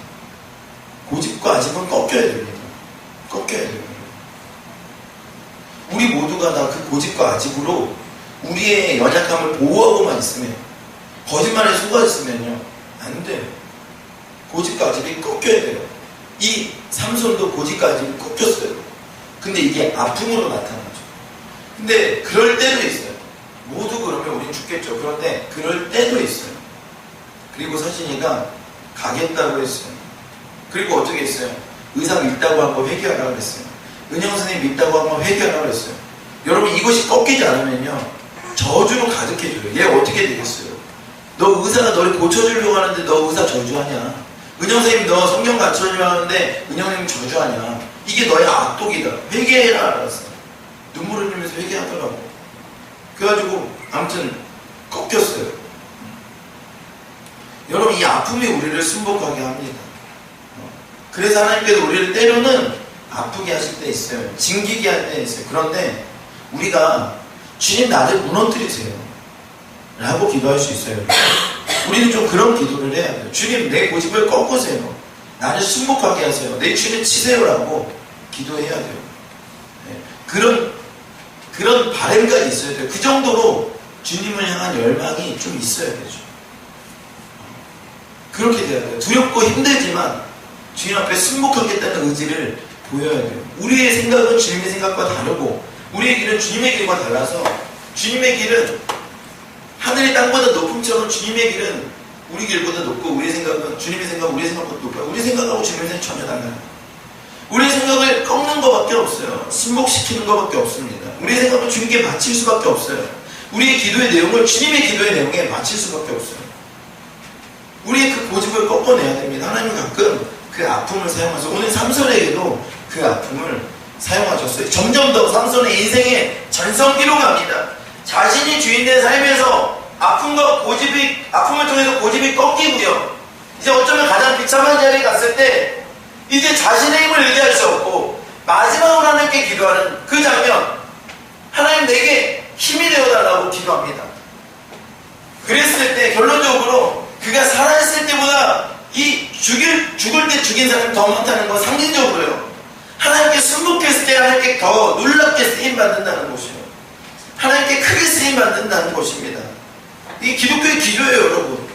고집과 아집은 꺾여야 됩니다. 꺾여야 됩니다. 우리 모두가 다 그 고집과 아집으로 우리의 연약함을 보호하고만 있으면, 거짓말에 속아 있으면요 안 돼요. 고집과 아집이 꺾여야 돼요. 이 삼손도 고집과 아집이 꺾였어요. 근데 이게 아픔으로 나타나죠. 근데 그럴 때도 있어요. 모두 그러면 우린 죽겠죠. 그런데 그럴 때도 있어요. 그리고 서진이가 가겠다고 했어요. 그리고 어떻게 했어요? 의사 믿다고 한 거 회개하라고 했어요. 은영 선생님 믿다고 한 거 회개하라고 했어요. 여러분, 이것이 꺾이지 않으면요 저주로 가득해져요. 얘 어떻게 되겠어요? 너 의사가 너를 고쳐주려고 하는데 너 의사 저주하냐? 은영 선생님 너 성경 갖춰주려고 하는데 은영 선생님 저주하냐? 이게 너의 악독이다. 회개해라 알았어요. 눈물을 흘리면서 회개하더라고. 그래가지고 아무튼 꺾였어요. 여러분, 이 아픔이 우리를 순복하게 합니다. 그래서 하나님께서 우리를 때로는 아프게 하실 때 있어요. 징기게 할 때 있어요. 그런데 우리가 주님 나를 무너뜨리세요 라고 기도할 수 있어요. 우리는 좀 그런 기도를 해야 돼요. 주님 내 고집을 꺾으세요. 나를 순복하게 하세요. 내 주님 치세요라고 기도해야 돼요. 네. 그런 바램까지 있어야 돼요. 그 정도로 주님을 향한 열망이 좀 있어야 되죠. 그렇게 돼야 돼요. 두렵고 힘들지만 주님 앞에 순복하겠다는 의지를 보여야 돼요. 우리의 생각은 주님의 생각과 다르고 우리의 길은 주님의 길과 달라서 주님의 길은 하늘이 땅보다 높음처럼 주님의 길은 우리 길보다 높고 우리의 생각은 주님의 생각은 우리의 생각보다 높아요. 우리 생각하고 주님의 생각은 전혀 달라요. 우리의 생각을 꺾는 것밖에 없어요. 순복시키는 것밖에 없습니다. 우리의 생각은 주님께 바칠 수밖에 없어요. 우리의 기도의 내용을 주님의 기도의 내용에 맞출 수밖에 없어요. 우리의 그 고집을 꺾어내야 됩니다. 하나님은 가끔 그 아픔을 사용하셔서 오늘 삼손에게도 그 아픔을 사용하셨어요. 점점 더 삼손의 인생의 전성기로 갑니다. 자신이 주인된 삶에서 아픔을 통해서 고집이 꺾이고요. 이제 어쩌면 가장 비참한 자리에 갔을 때 이제 자신의 힘을 의지할 수 없고 마지막으로 하나님께 기도하는 그 장면, 하나님 내게 힘이 되어달라고 기도합니다. 그랬을 때 결론적으로 그가 살아있을 때보다 이 죽을 때 죽인 사람이 더 많다는 건 상징적으로요. 하나님께 순복했을 때 하나님께 더 놀랍게 쓰임받는다는 것이에요. 하나님께 크게 쓰임받는다는 것입니다. 이게 기독교의 기도예요, 여러분.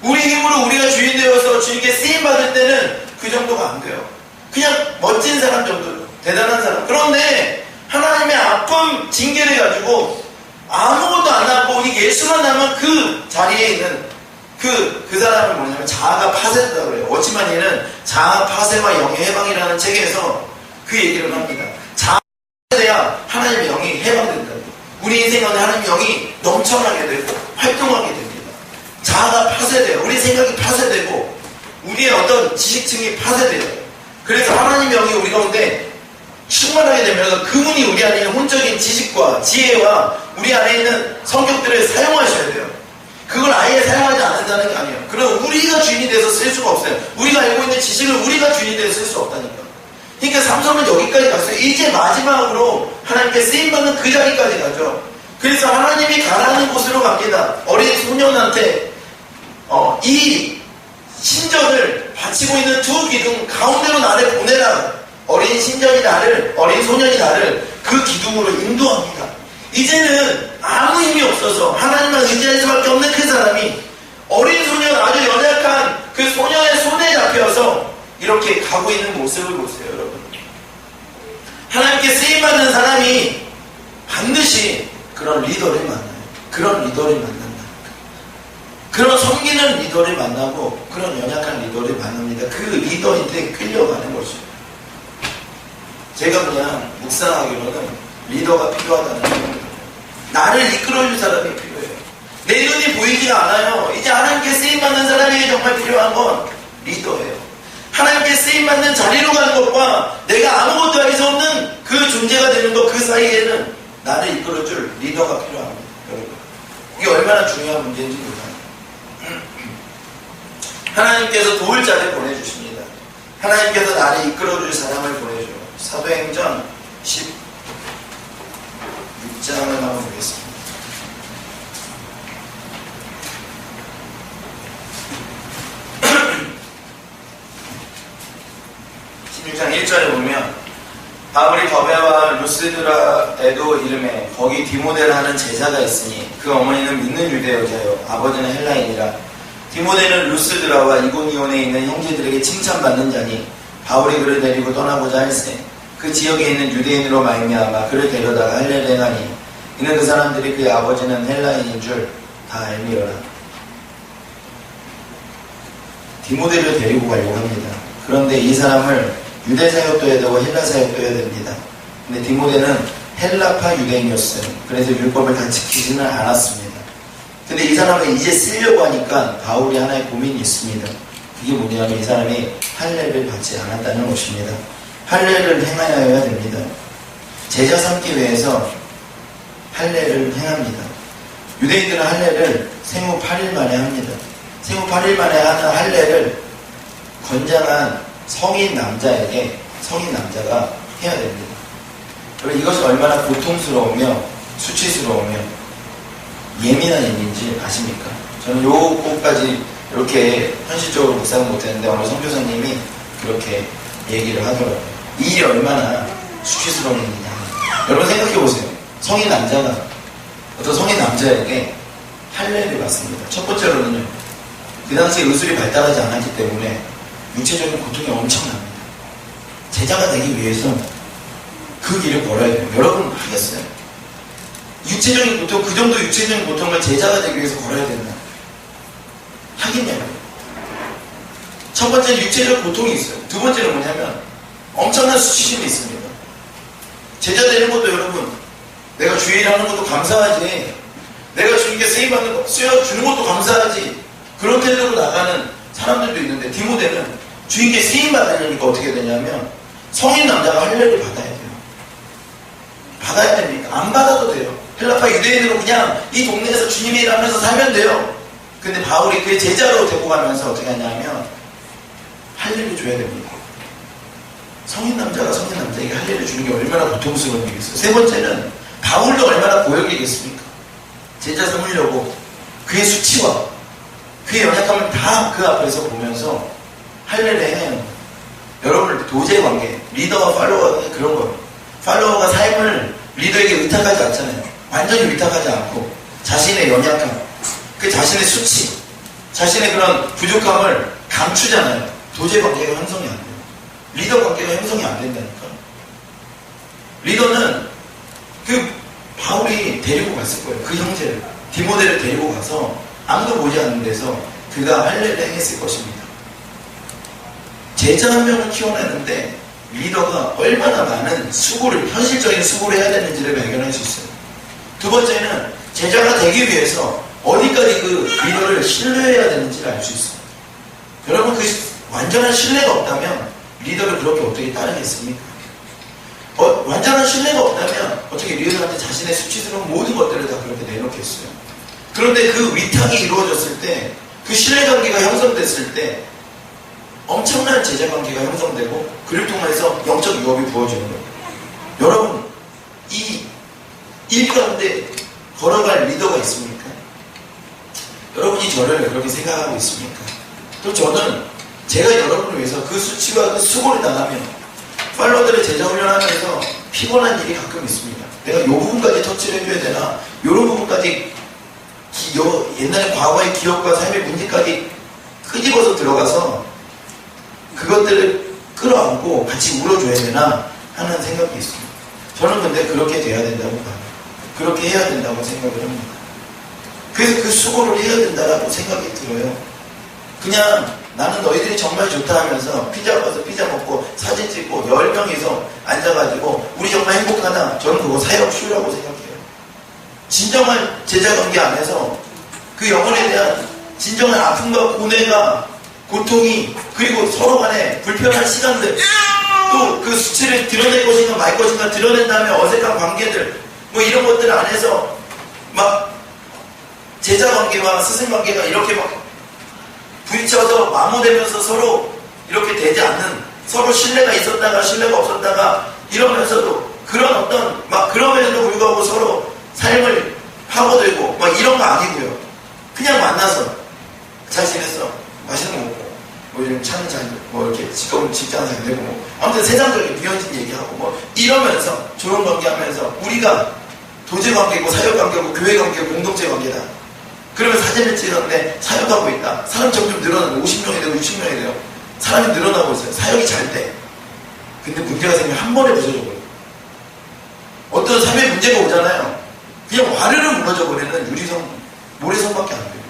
우리 힘으로 우리가 주인 되어서 주님께 쓰임받을 때는 그 정도가 안 돼요. 그냥 멋진 사람 정도요. 대단한 사람. 그런데 하나님의 아픔, 징계를 가지고 아무것도 안 남고 우리 예수만 남은 그 자리에 있는 그 사람을 뭐냐면 자아가 파쇄된다고 그래요. 워치만이는 자아 파쇄와 영의 해방이라는 책에서 그 얘기를 합니다. 자아가 파쇄돼야 하나님의 영이 해방된다고. 우리 인생 가운데 하나님의 영이 넘쳐나게 되고 활동하게 됩니다. 자아가 파쇄돼요. 우리 생각이 파쇄되고 우리의 어떤 지식층이 파쇄돼요. 그래서 하나님의 영이 우리 가운데 충만하게 되면 그분이 우리 안에 있는 혼적인 지식과 지혜와 우리 안에 있는 성격들을 사용하셔야 돼요. 그걸 아예 사용하지 않는다는 게 아니에요. 그럼 우리가 주인이 돼서 쓸 수가 없어요. 우리가 알고 있는 지식을 우리가 주인이 돼서 쓸 수 없다니까. 그러니까 삼손은 여기까지 갔어요. 이제 마지막으로 하나님께 쓰임받는 그 자리까지 가죠. 그래서 하나님이 가라는 곳으로 갑니다. 어린 소년한테 이 신전을 바치고 있는 두 기둥 가운데로 나를 보내라. 어린 소년이 나를 그 기둥으로 인도합니다. 이제는 아무 힘이 없어서 하나님만 의지할 수밖에 없는 그 사람이 어린 소년, 아주 연약한 그 소년의 손에 잡혀서 이렇게 가고 있는 모습을 보세요, 여러분. 하나님께 쓰임받는 사람이 반드시 그런 리더를 만나요. 그런 리더를 만난다. 그런 섬기는 리더를 만나고 그런 연약한 리더를 만납니다. 그 리더한테 끌려가는 것이에요. 제가 그냥 묵상하기로는 리더가 필요하다는 거예요. 나를 이끌어줄 사람이 필요해요. 내 눈이 보이지가 않아요. 이제 하나님께 쓰임받는 사람에게 정말 필요한 건 리더예요. 하나님께 쓰임받는 자리로 가는 것과 내가 아무것도 할 수 없는 그 존재가 되는 것, 그 사이에는 나를 이끌어줄 리더가 필요합니다. 여러분, 이게 얼마나 중요한 문제인지 몰라요. 하나님께서 도울 자를 보내주십니다. 하나님께서 나를 이끌어줄 사람을 보내줘요. 사도행전 16장을 한번 보겠습니다. 16장 1절에 보면 바울이 더베와 루스드라에도 이름에 거기 디모데라 하는 제자가 있으니 그 어머니는 믿는 유대 여자요 아버지는 헬라인이라. 디모데는 루스드라와 이고니온에 있는 형제들에게 칭찬받는 자니 바울이 그를 데리고 떠나고자 할세 그 지역에 있는 유대인으로 말미암아 그를 데려다가 할례를 행하니 이는 그 사람들이 그의 아버지는 헬라인인 줄 다 알미어라. 디모데를 데리고 가려고 합니다. 그런데 이 사람을 유대 사역도 해야 되고 헬라 사역도 해야 됩니다. 근데 디모데는 헬라파 유대인이었어요. 그래서 율법을 다 지키지는 않았습니다. 근데 이 사람을 이제 쓰려고 하니까 바울이 하나의 고민이 있습니다. 그게 뭐냐면 이 사람이 할례를 받지 않았다는 것입니다. 할례를 행하여야 됩니다. 제자 삼기 위해서 할례를 행합니다. 유대인들은 할례를 생후 8일 만에 합니다. 생후 8일 만에 하는 할례를 건장한 성인 남자에게 성인 남자가 해야 됩니다. 그리고 이것이 얼마나 고통스러우며 수치스러우며 예민한 일인지 아십니까? 저는 요거까지 이렇게 현실적으로 묵상을 못했는데 오늘 선교사님이 그렇게 얘기를 하더라고요. 이 일이 얼마나 수치스러운 일이냐. 여러분 생각해보세요. 성인 남자가 어떤 성인 남자에게 할례를 받습니다. 첫 번째로는요. 그 당시에 의술이 발달하지 않았기 때문에 육체적인 고통이 엄청납니다. 제자가 되기 위해서 그 길을 걸어야 돼요. 여러분 하겠어요? 육체적인 고통, 그 정도 육체적인 고통을 제자가 되기 위해서 걸어야 된다. 하겠냐고요. 첫 번째는 육체적 고통이 있어요. 두 번째는 뭐냐면 엄청난 수치심이 있습니다. 제자 되는 것도 여러분 내가 주일 하는 것도 감사하지. 내가 주님께 쓰임받는 거 쓰여주는 것도 감사하지. 그런 태도로 나가는 사람들도 있는데 디모데는 주님께 쓰임받으려니까 어떻게 되냐면 성인 남자가 할례를 받아야 돼요. 받아야 됩니까? 안 받아도 돼요. 헬라파 유대인으로 그냥 이 동네에서 주님의 일 하면서 살면 돼요. 근데 바울이 그의 제자로 데리고 가면서 어떻게 하냐면 할례를 줘야 됩니다. 성인 남자가 성인 남자에게 할례를 주는 게 얼마나 고통스러운 일이겠어요. 세 번째는 바울도 얼마나 고역이겠습니까? 제자 삼으려고 그의 수치와 그의 연약함을 다 그 앞에서 보면서 할례를 해야 합니다. 여러분 도제의 관계, 리더와 팔로워가 그런 거예요. 팔로워가 삶을 리더에게 의탁하지 않잖아요. 완전히 의탁하지 않고 자신의 연약함, 그 자신의 수치, 자신의 그런 부족함을 감추잖아요. 도제의 관계가 형성이 안 돼요. 리더 관계가 형성이 안 된다니까. 리더는 그 바울이 데리고 갔을 거예요. 그 형제를 디모데를 데리고 가서 아무도 보지 않는 데서 그가 할례를 행했을 것입니다. 제자 한 명을 키워내는데 리더가 얼마나 많은 수고를, 현실적인 수고를 해야 되는지를 발견할 수 있어요. 두 번째는 제자가 되기 위해서 어디까지 그 리더를 신뢰해야 되는지를 알 수 있어요. 여러분 그 완전한 신뢰가 없다면 리더를 그렇게 어떻게 따르겠습니까? 완전한 신뢰가 없다면 어떻게 리더한테 자신의 수치스러운 모든 것들을 다 그렇게 내놓겠어요. 그런데 그 위탁이 이루어졌을 때, 그 신뢰관계가 형성됐을 때 엄청난 제자관계가 형성되고 그를 통해서 영적 유업이 부어지는 거예요. 여러분 이 일 가운데 걸어갈 리더가 있습니까? 여러분이 저를 그렇게 생각하고 있습니까? 또 저는 제가 여러분을 위해서 그 수치와 그 수고를 당하며 팔로워들의 제자 훈련하면서 피곤한 일이 가끔 있습니다. 내가 이 부분까지 터치를 해줘야 되나? 이런 부분까지 옛날에 과거의 기억과 삶의 문제까지 끄집어서 들어가서 그것들을 끌어안고 같이 울어줘야 되나 하는 생각이 있습니다. 저는 근데 그렇게 돼야 된다고 봐요. 그렇게 해야 된다고 생각을 합니다. 그래서 그 수고를 해야 된다고 생각이 들어요. 그냥 나는 너희들이 정말 좋다 하면서 피자 가서 피자 먹고 사진 찍고 10명이서 앉아가지고 우리 정말 행복하다. 저는 그거 사역쇼라고 생각해요. 진정한 제자관계 안에서 그 영혼에 대한 진정한 아픔과 고뇌가 고통이 그리고 서로 간에 불편한 시간들 또 그 수치를 드러낼 것인가 말 것인가 드러낸 다음에 어색한 관계들 뭐 이런 것들 안에서 막 제자관계와 스승관계가 이렇게 막 부딪혀서 마모되면서 서로 이렇게 되지 않는 서로 신뢰가 있었다가 신뢰가 없었다가 이러면서도 그런 어떤 막 그럼에도 불구하고 서로 삶을 파고들고 뭐 이런 거 아니고요. 그냥 만나서 잘 지냈어, 맛있는 거 먹고, 뭐 요즘 차는 잘, 뭐 이렇게 직장 잘 되고, 뭐 아무튼 세상적인 비현진 얘기하고 뭐 이러면서 좋은 관계하면서 우리가 도제 관계고 사역 관계고 교회 관계고 공동체 관계다. 그러면 사진을 찍었는데 사역하고 있다. 사람 점점 늘어나고 50명이 되고 60명이 돼요. 사람이 늘어나고 있어요. 사역이 잘 돼. 근데 문제가 생기면 한 번에 부서져 버려요. 어떤 삶에 문제가 오잖아요. 그냥 와르르 무너져 버리는 유리성, 모래성밖에 안 돼요.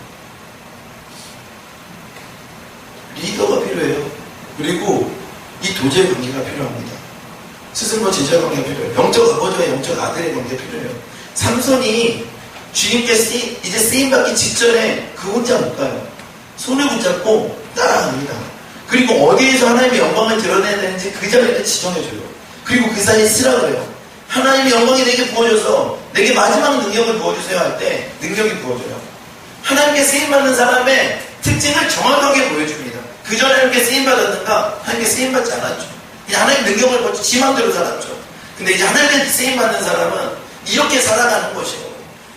리더가 필요해요. 그리고 이 도제의 관계가 필요합니다. 스승과 제자의 관계가 필요해요. 영적 아버지와 영적 아들의 관계가 필요해요. 삼손이 주님께 이제 쓰임받기 직전에 그 혼자 못 가요. 손을 붙잡고 따라갑니다. 그리고 어디에서 하나님의 영광을 드러내야 되는지 그 자리를 지정해줘요. 그리고 그 사이에 쓰라 그래요. 하나님의 영광이 내게 부어져서 내게 마지막 능력을 부어주세요 할 때 능력이 부어져요. 하나님께 쓰임받는 사람의 특징을 정확하게 보여줍니다. 그 전에 하나님께 쓰임받았는가? 하나님께 쓰임받지 않았죠. 그냥 하나님 능력을 받고 지 맘대로 살았죠. 근데 이제 하나님께 쓰임받는 사람은 이렇게 살아가는 것이에요.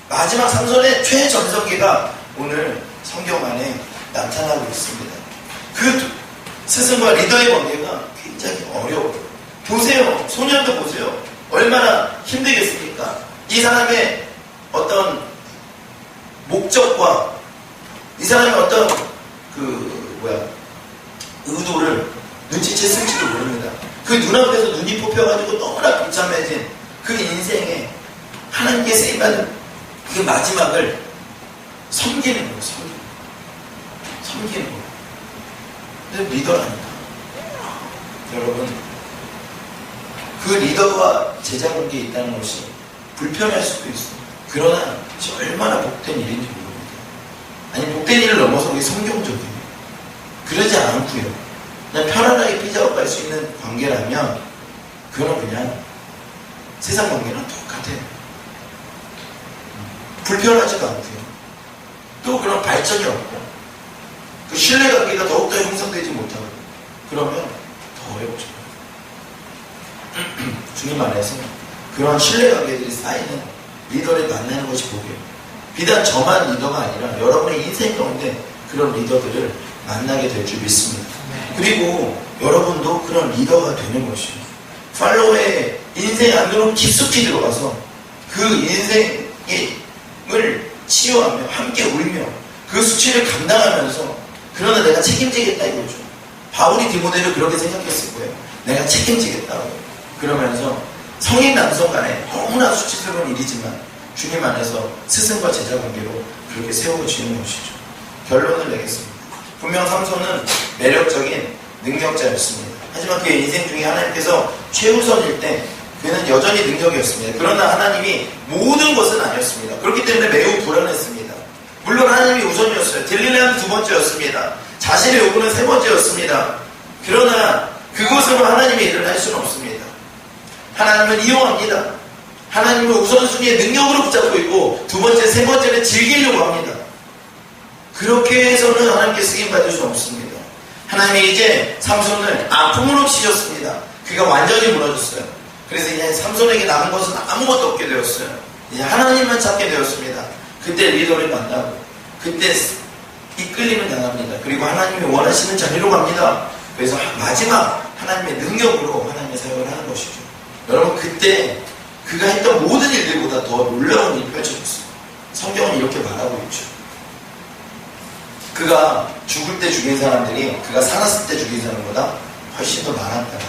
마지막 삼손의 최전성기가 오늘 성경 안에 나타나고 있습니다. 그 스승과 리더의 관계가 굉장히 어려워요. 보세요. 소년도 보세요. 얼마나 힘들겠습니까? 이 사람의 어떤 목적과 이 사람의 어떤 의도를 눈치챘을지도 모릅니다. 그 눈앞에서 눈이 뽑혀가지고 너무나 비참해진 그 인생에 하나님께 쓰임받는 그 마지막을 섬기는 거예요. 섬기는 거예요. 근데 리더라니까. 여러분, 그 리더와 제자 관계에 있다는 것이 불편할 수도 있어요. 그러나 얼마나 복된 일인지 모릅니다. 아니, 복된 일을 넘어서 그게 성경적이에요. 그러지 않고요. 그냥 편안하게 피자업 갈 수 있는 관계라면 그거는 그냥 세상 관계랑 똑같아요. 불편하지도 않고요. 또 그런 발전이 없고 그 신뢰관계가 더욱더 형성되지 못하고 그러면 더 어렵죠. 주님 안에서 그런 신뢰관계들이 쌓이는 리더를 만나는 것이 복이에요. 비단 저만 리더가 아니라 여러분의 인생 가운데 그런 리더들을 만나게 될 줄 믿습니다. 그리고 여러분도 그런 리더가 되는 것이에요. 팔로워의 인생 안으로 깊숙이 들어가서 그 인생을 치유하며 함께 울며 그 수치를 감당하면서 그러나 내가 책임지겠다 이거죠. 바울이 디모데를 그렇게 생각했을 거예요. 내가 책임지겠다고. 그러면서 성인 남성 간에 너무나 수치스러운 일이지만 주님 안에서 스승과 제자 관계로 그렇게 세워지는 것이죠. 결론을 내겠습니다. 분명 삼손은 매력적인 능력자였습니다. 하지만 그의 인생 중에 하나님께서 최우선일 때 그는 여전히 능력이었습니다. 그러나 하나님이 모든 것은 아니었습니다. 그렇기 때문에 매우 불안했습니다. 물론 하나님이 우선이었어요. 딜릴라는 두 번째였습니다. 자신의 요구는 세 번째였습니다. 그러나 그것으로 하나님의 일을 할 수는 없습니다. 하나님은 이용합니다. 하나님은 우선순위의 능력으로 붙잡고 있고 두 번째, 세 번째는 즐기려고 합니다. 그렇게 해서는 하나님께 쓰임받을 수 없습니다. 하나님이 이제 삼손을 아픔으로 치셨습니다. 그가 완전히 무너졌어요. 그래서 이제 삼손에게 남은 것은 아무것도 없게 되었어요. 이제 하나님만 찾게 되었습니다. 그때 리더를 만나고 그때 이끌림을 당합니다. 그리고 하나님이 원하시는 자리로 갑니다. 그래서 마지막 하나님의 능력으로 하나님의 사역을 하는 것이죠. 여러분, 그때 그가 했던 모든 일들보다 더 놀라운 일이 펼쳐졌어요. 성경은 이렇게 말하고 있죠. 그가 죽을 때 죽인 사람들이 그가 살았을 때 죽인 사람보다 훨씬 더 많았다.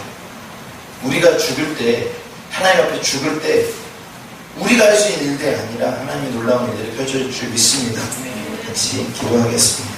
우리가 죽을 때, 하나님 앞에 죽을 때 우리가 할 수 있는 일들이 아니라 하나님의 놀라운 일들이 펼쳐질 줄 믿습니다. 같이 기도하겠습니다.